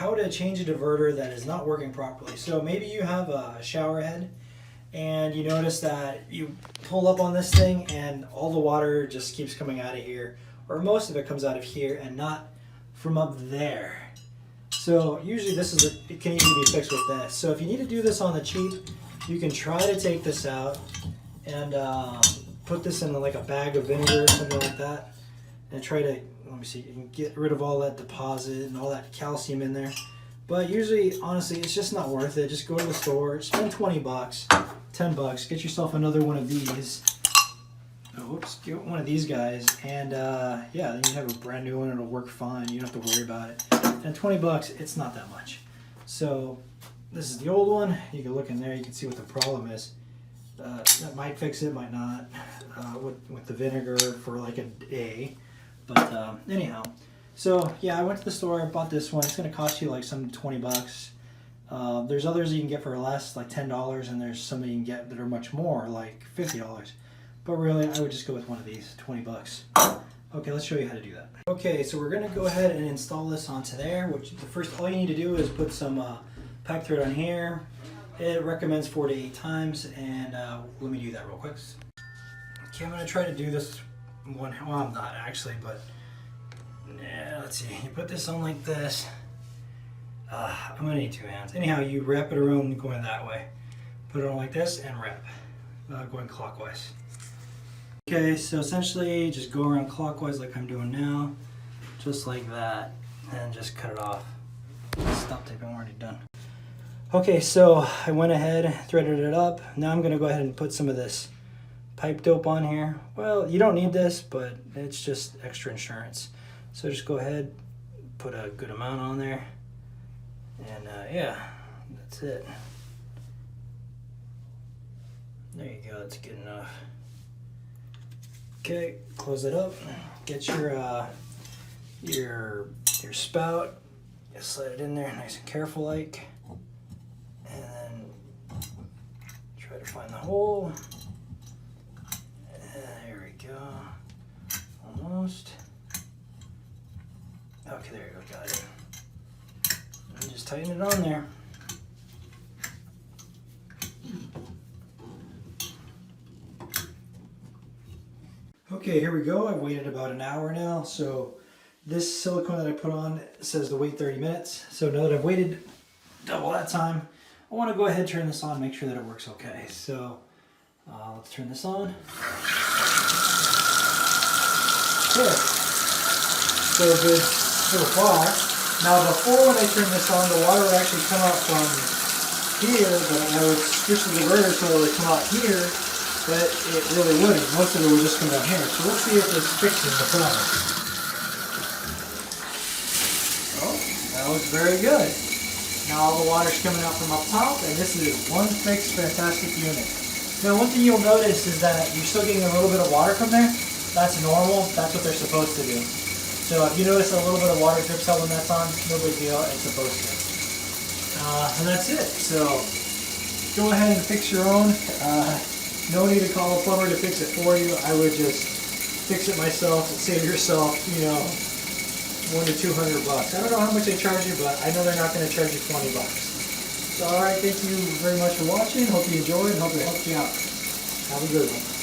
how to change a diverter that is not working properly. So maybe you have a shower head and you notice that you pull up on this thing and all the water just keeps coming out of here, or most of it comes out of here and not from up there. So usually it can easily be fixed with this. So if you need to do this on the cheap, you can try to take this out and put this in like a bag of vinegar or something like that, and try to, let me see, you can get rid of all that deposit and all that calcium in there. But usually, honestly, it's just not worth it. Just go to the store, spend 20 bucks, 10 bucks, get yourself another one of these. Oops, get one of these guys, and yeah, then you have a brand new one. It'll work fine. You don't have to worry about it. And 20 bucks, it's not that much. So this is the old one. You can look in there. You can see what the problem is. That might fix it, might not. With the vinegar for like a day. But anyhow, so yeah, I went to the store. I bought this one. It's going to cost you like some 20 bucks. There's others you can get for less, like $10, and there's some you can get that are much more, like $50. But really, I would just go with one of these, 20 bucks. Okay, let's show you how to do that. Okay, so we're gonna go ahead and install this onto there, which all you need to do is put some pipe thread on here. It recommends 4 to 8 times, and let me do that real quick. Okay, I'm gonna try to do this one, well, I'm not actually, but yeah, let's see. You put this on like this. I'm gonna need 2 hands. Anyhow, you wrap it around going that way. Put it on like this and wrap, going clockwise. Okay, so essentially just go around clockwise like I'm doing now, just like that, and just cut it off. Stop taping, I'm already done. Okay, so I went ahead, threaded it up. Now I'm gonna go ahead and put some of this pipe dope on here. Well, you don't need this, but it's just extra insurance. So just go ahead, put a good amount on there, and yeah, that's it. There you go, that's good enough. Okay, close it up. Get your spout. Just slide it in there, nice and careful like, and then try to find the hole. There we go. Almost. Okay, there you go. Got it. And just tighten it on there. Okay, here we go. I've waited about an hour now. So this silicone that I put on says to wait 30 minutes. So now that I've waited double that time, I want to go ahead and turn this on, make sure that it works okay. So let's turn this on. Good. So good so far. Now before when I turn this on, the water would actually come out from here, but I would switch the diverter so it would come out here. But it really wouldn't. Most of it would just come down here. So let's see if this fixes the problem. Oh, that looks very good. Now all the water's coming out from up top, and this is one fixed, fantastic unit. Now one thing you'll notice is that you're still getting a little bit of water from there. That's normal. That's what they're supposed to do. So if you notice a little bit of water drips out when that's on, no big deal. It's supposed to. And that's it. So go ahead and fix your own. No need to call a plumber to fix it for you. I would just fix it myself and save yourself, you know, $100 to $200 bucks. I don't know how much they charge you, but I know they're not going to charge you 20 bucks. So, all right, thank you very much for watching. Hope you enjoyed. Hope it helped you out. Have a good one.